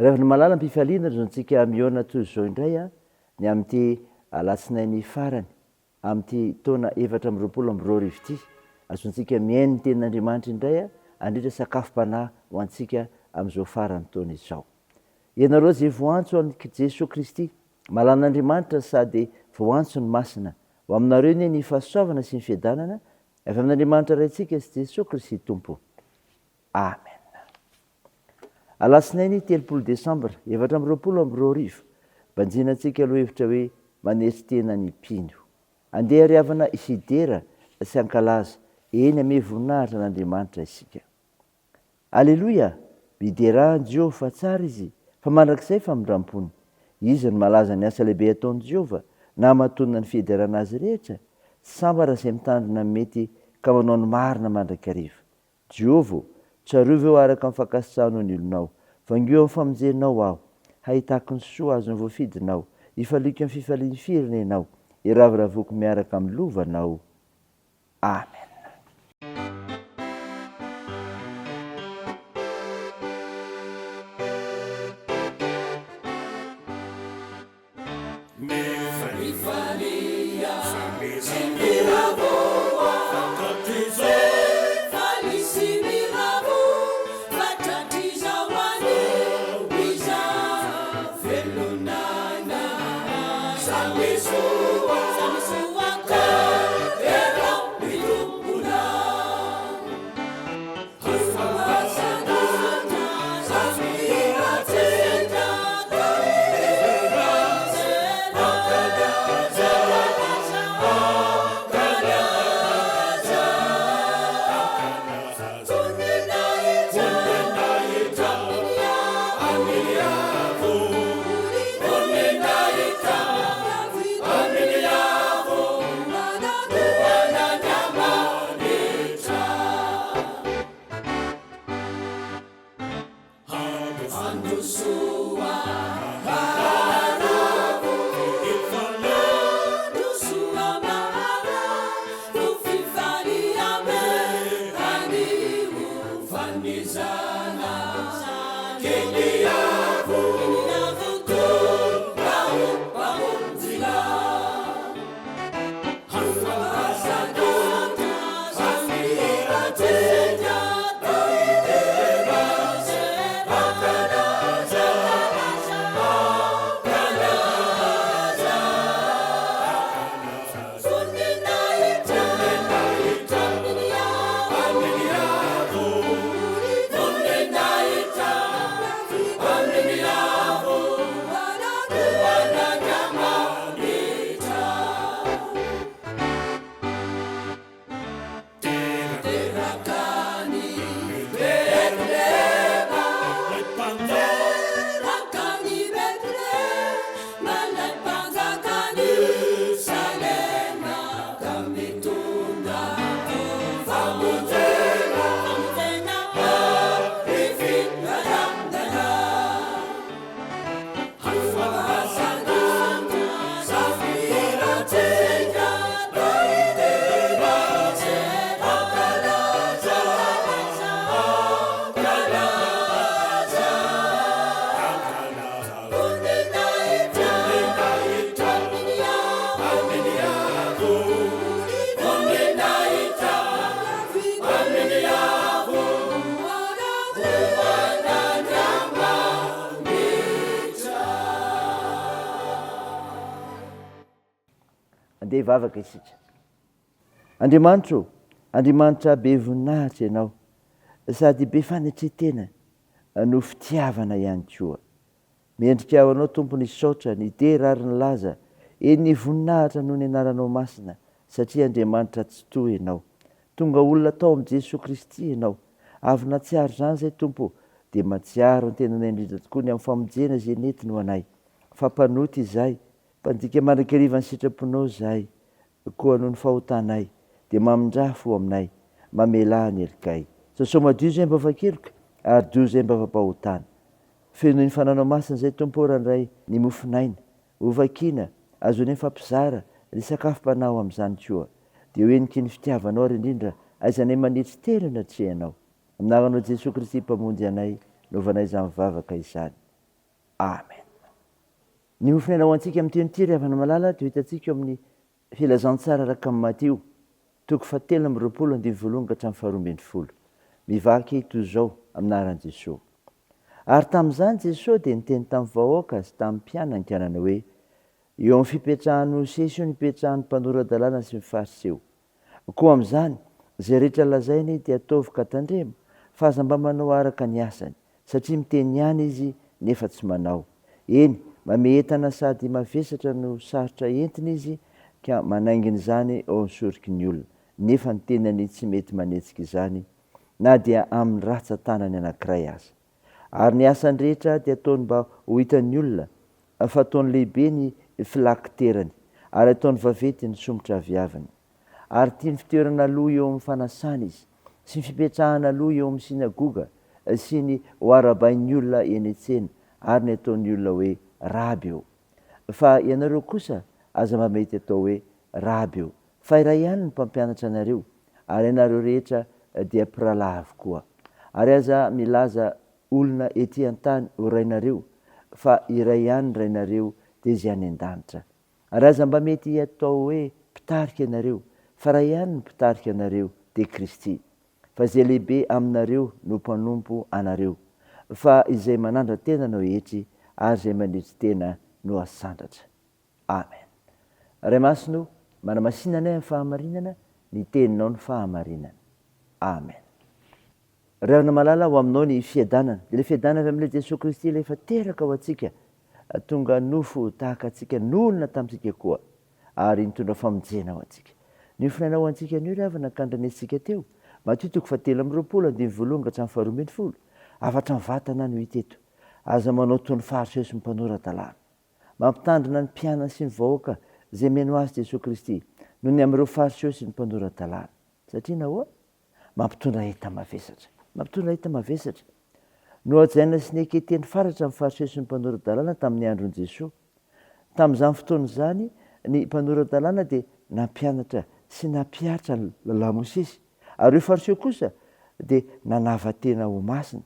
rehefa ny malala mpifaliana zao antsika miona toy zao indray a ny amin'ity alatsinainy farany amin'ity taona 2022 ity azontsika miainy ny tenin'Andriamanitra indray a andritra sakafom-panahy ho antsika amin'izao farany taona izao. Ianareo zay voantso an'i Jesosy Kristy, malan'Andriamanitra sady voantso ny masina. Ho aminareo ny fahasoavana sy ny fiadanana avy amin'Andriamanitra raintsika sy Jesosy Kristy Tompo. Amen. Alatsinainy 30 Desambra 2022 banjinantsika aloha hevitra hoe manesy tena ny mpino. Andeha riavana Isidera sy ankalaza eny ame voninahitra n'Andriamanitra isika. Aleloia, miderahan Jehova fa tsara izy, fa mandrakizay famindram-pony. Izy no malaza ny asa lehibe ataon'i Jehova, na mahatonina ny fiderana azy rehetra, sambara izay mitandrina mety ka manao ny marina mandrakariva. Jehova, tsarovy eo araka amin'ny fankasitrahanao ny olonao, vangeo amin'ny famonjenao aho, hahitako ny soa azo ny voafidinao, hifaliko amin'ny fifalian'ny firenenao, iraviravoko miaraka amin'ny lovanao. Amen. Andeha hivavaka isika. Andriamanitro, Andriamanitra be voninahitra ianao, sady be fanetretena no fitiavana ihany koa. Mendrika ho anao Tompo ny saotra, ny dera ary ny laza, eny ny voninahitra noho ny anaranao masina, satria Andriamanitra tsy toa ianao. Tonga olona tao amin'i Jesosy Kristy ianao, avy natsiaro izany izay Tompo, dia matsiaro ny tenanay indrindra tokoa ny amin'ny famonjena izay nentiny ho anay. Fampanoty izahay, mpandika mandrakariva ny sitraponao izahay, koa noho ny fahotanay, dia mamindrafo aminay, mamela ny elikay. Sasao madio izay mba vakeloka, ary dio izay mba vampahotana. Feno ny fananao masina izay Tompo randray ny mofinaina, hovakiana, azony ny fampizara, ny sakafom-panahy amin'izany koa. Dia hoeniky ny fitiavanao ary indrindra, aizanay manetry telo natrehanao. Amin'anaranao Jesosy Kristy mpamonjy anay, novanay izany mivavaka izany. amen. Ny ofinaina ho antsika amin'ity ty ry havana malala dia hitantsika eo amin'ny filazantsara araka amin'ny Matio 7:20-12 mivaky toy izao aminaran'i Jesosy. Ary tamin'izany Jesosy dia niteny tamin'ny vahoaka sy tamin'ny mpiana-nikanana hoe eo amin'ny fipetrahan'ny sesy io nipetrahan'ny mpanorandalàna sy ny fariseo. Koa amin'izany izay rehetra lazainy dia ataovy ka tandrema fa aza mba manao araka ny asany satria miteny ihany izy nefa tsy manao. Eny, mametana sady mavesatra no sarotra entina izy ka manaingina izany ao amin'ny soriky ny olona nefa ny tenany tsy mety manetsika izany na dia amin'ny ratsan-tanany anankiray aza. Ary ny asany rehetra dia ataony mba ho hitan'ny olona fa ataony lehibe ny filakiterany ary ataony vavety ny somotra aviavany. Ary tia ny fitoerana aloha eo amin'ny fanasana izy sy ny fipetrahana aloha eo amin'ny sinagoga sy ny hoarabain'ny olona eny an-tsena ary ny ataon'ny olona hoe raby eo. Fa ianareo kosa aza mba mety atao hoe raby eo fa iray ihany ny mpampianatra anareo ary ianareo rehetra dia mpirahalahy avokoa. Ary aza milaza olona ety an-tany ho rainareo fa iray ihany ny rainareo dia izy any an-danitra. Ary aza mba mety atao hoe mpitarika ianareo fa iray ihany ny mpitarika anareo dia Kristy. Fa izay lehibe aminareo no mpanompo anareo fa izay manandra tena no hetry ary izay mandritry tena no asandratra. Amen. Ray masino manamasinanay amin'ny fahamarinana ny teninao ny fahamarinana. Amen. Ray havana malala ho aminao ny fiadanana. Dia ilay fiadanana avy amin'ilay Jesosy Kristy ilay efa teraka ho antsika tonga nofo tahaka antsika nolona tamintsika koa ary nitondra famonjena ho antsika. Ny ofinaina ho antsika anio ry havana kandranetsika teo Matio 7:20-12 afatra mivatana no hita eto. Aza manao toy ny fariseo sy ny mpanorandalàna mampitandrina ny mpiana sy ny vahoaka izay mihaino azy Jesosy Kristy noho ny amin'ireo fariseo sy ny mpanorandalàna. Satria nahoa? Mampitondra heta mavesatra. Mampitondra heta mavesatra. Nohajaina sy nieketeny faratra amin'ny fariseo sy ny mpanorandalàna tamin'ny andron'i Jesosy. Tamin'izany fotoana izany ny mpanorandalàna dia nampianatra sy nampiatra lamosesy ary ireo fariseo kosa dia nanava tena ho masina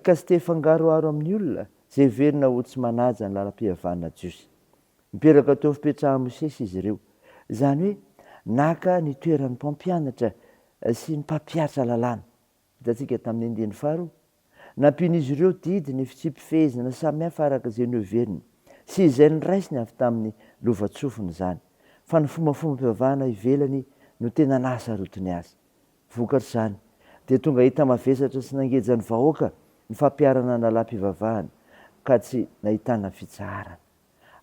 ka tsy te fangaroharo amin'ny olona izay verina ho tsy manaja ny lalam-pihavanana jiosy. Miperaka teo fipetrahan'ny Mosesy izy ireo. Izany hoe naka ny toeran'ny mpampianatra sy ny mpampiatra lalàna. Hitantsika tamin'ny andininy faharoa. Nampian'izy ireo didy ny fitsipifehezana samihafa araka izay noheveriny sy izay noraisiny avy tamin'ny lova-tsofiny izany. Fa ny fombafomba-pivavahana ivelany no tena nahasarotiny azy. Vokatr'izany dia tonga hita mavesatra sy nangejany vahoaka ny fampiarana ny lalam-pivavahana ka tsy nahitana fitsaharana.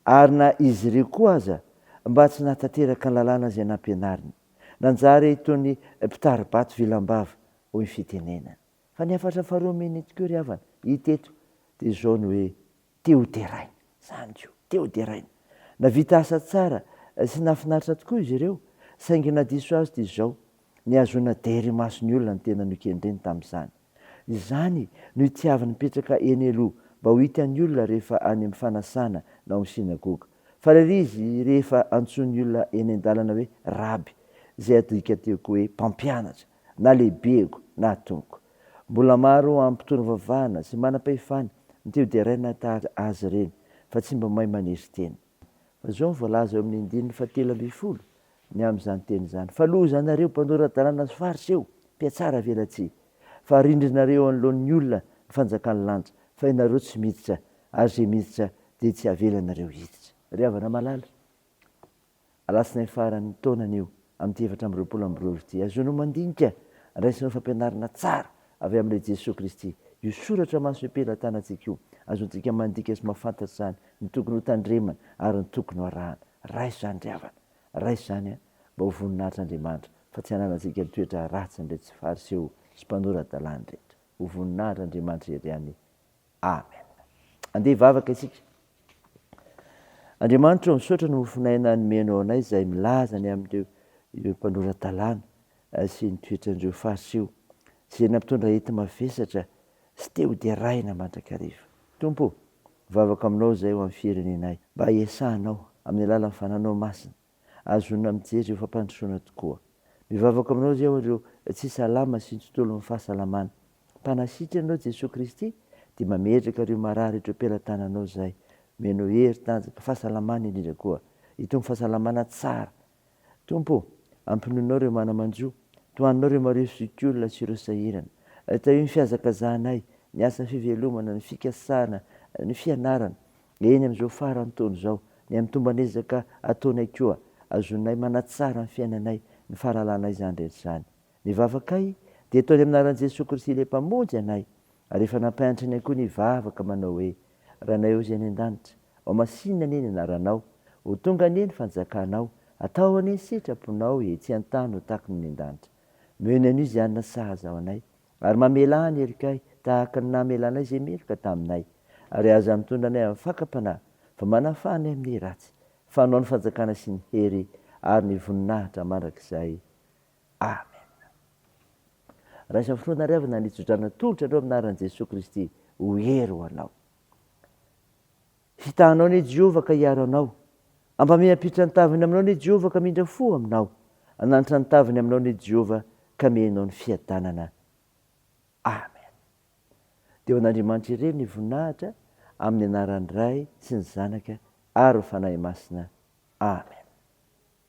Ary na izy ireo koa aza mba tsy nahatateraka ny lalàna izay nampianariny. Nanjary itony mpitaribato vilam-bava ho ny fitenenana. Fa ny afatra faharoa meny tokoa ry havana hita eto dia izao ny hoe teo teraina. Izany io, teo teraina. Navita asa tsara sy nahafinaritra tokoa izy ireo saingy nadiso azy dia izao ny azona dery masony olona ny tena nokendreny tamin'izany. Izany no itiavany mipetraka eny aloha mba ho hitan'ny olona rehefa any amin'ny fanasana na ao amin'ny sinagoga. Fa ilay izy rehefa antsoin'ny olona eny an-dalana hoe raby izay adika teo koa hoe mpampianatra na lehibeko na tompoko. Mbola maro amin'ny mpitondra vavahana sy manam-pahefana ny teo deraina tahaka azy ireny fa tsy mba mahay manery teny. Fa izao voalaza eo amin'ny andininy 7:20 ny amin'izany teny izany. Fa loza anareo mpanorandalàna sy fariseo mpiatsara velatsia fa rindrinareo anoloan'ny olona ny fanjakan'ny lanitra fa ianareo tsy miditra ary izay miditra dia tsy avelanareo hiditra. Ry havana malala, alatsinainy faran'ny taonan'io amin'ny 7:22 azonao mandinika raisinao fampianarana tsara avy amin'ilay Jesosy Kristy. Io soratra maso ampelantanantsika io azontsika mandika sy mahafantatra izany ny tokony ho tandremana ary ny tokony ho arahana. Raiso izany ry havana, raiso izany mba ho voninahitry'Andriamanitra fa tsy hananantsika ny toetra ratsy ny tsy fariseo sy mpanorandalàna rehetra. Ho voninahitry'Andriamanitra ery ihany. Amen. Andeha hivavaka isika. Andriamanitra misaotra ny mofinaina nomenao anay izay milaza ny amin'ireo mpanorandalàna sy ny toetrandreo fariseo izay nampitondra hety mavesatra sy teo dia raina mandrakariva. Tompo, mivavaka aminao izay ho amin'ny firenenay mba hiasahanao amin'ny alalan'ny fananao masina azonina mijery eo fampandrosoana tokoa. Mivavaka aminao izay ho ireo tsy salama sy ny tontolon'ny fahasalamana. Mpanasitrana ianao Jesosy Kristy dia mametraka reo marary etreo ampelantananao zay. Menao hery tanjaka fahasalamana indrindra koa, itony fahasalamana tsara. Tompo, ampinoinao reo manamanjo, toaninao reo mareo sikolona sy ireo sahirana. Tao io ny fiazakazanay, ny asa fivelomana, ny fikasana, ny fianarana. Eny amin'izao farany taona izao, ny amin'ny tombanezaka ataonay koa, azonay manatsara ny fiainanay, ny fahalalana izany rehetra izany. Ny vavakay dia ataony amin'ny anaran'i Jesosy Kristy ilay mpamonjy anay, ary efa nampianatra ny koa ny vavaka manao hoe: raha eo izay any an-danitra, ao masinina anie ny anaranao, ho tonga anie ny fanjakanao, atao anie ny sitraponao etsy an-tany ho tahaka ny an-danitra. Miheno an'io izay anona sahaza ao anay, ary mamela ny erikay tahaka ny namelanay izay meloka taminay, ary aza mitondra anay amin'ny fakapanahy, fa manafany amin'ny ratsy, fanao ny fanjakana sy ny hery ary ny voninahitra mandrakizay. Amen. Raha isafiroana riavana nitsodrana tolotra anao amin'ny anaran'i Jesosy Kristy, ho hery ho anao. Fitahanao ny Jehovah ka hiaro anao, ampamiam-pitra ny taviny aminao ny Jehovah ka mindra fo aminao, ananitra ny taviny aminao ny Jehovah ka menao ny fiadanana. Amen. Dia ho an'Andriamanitra irery ny voninahitra amin'ny anaran'ny Ray sy ny Zanaka ary ny fanahy masina. Amen.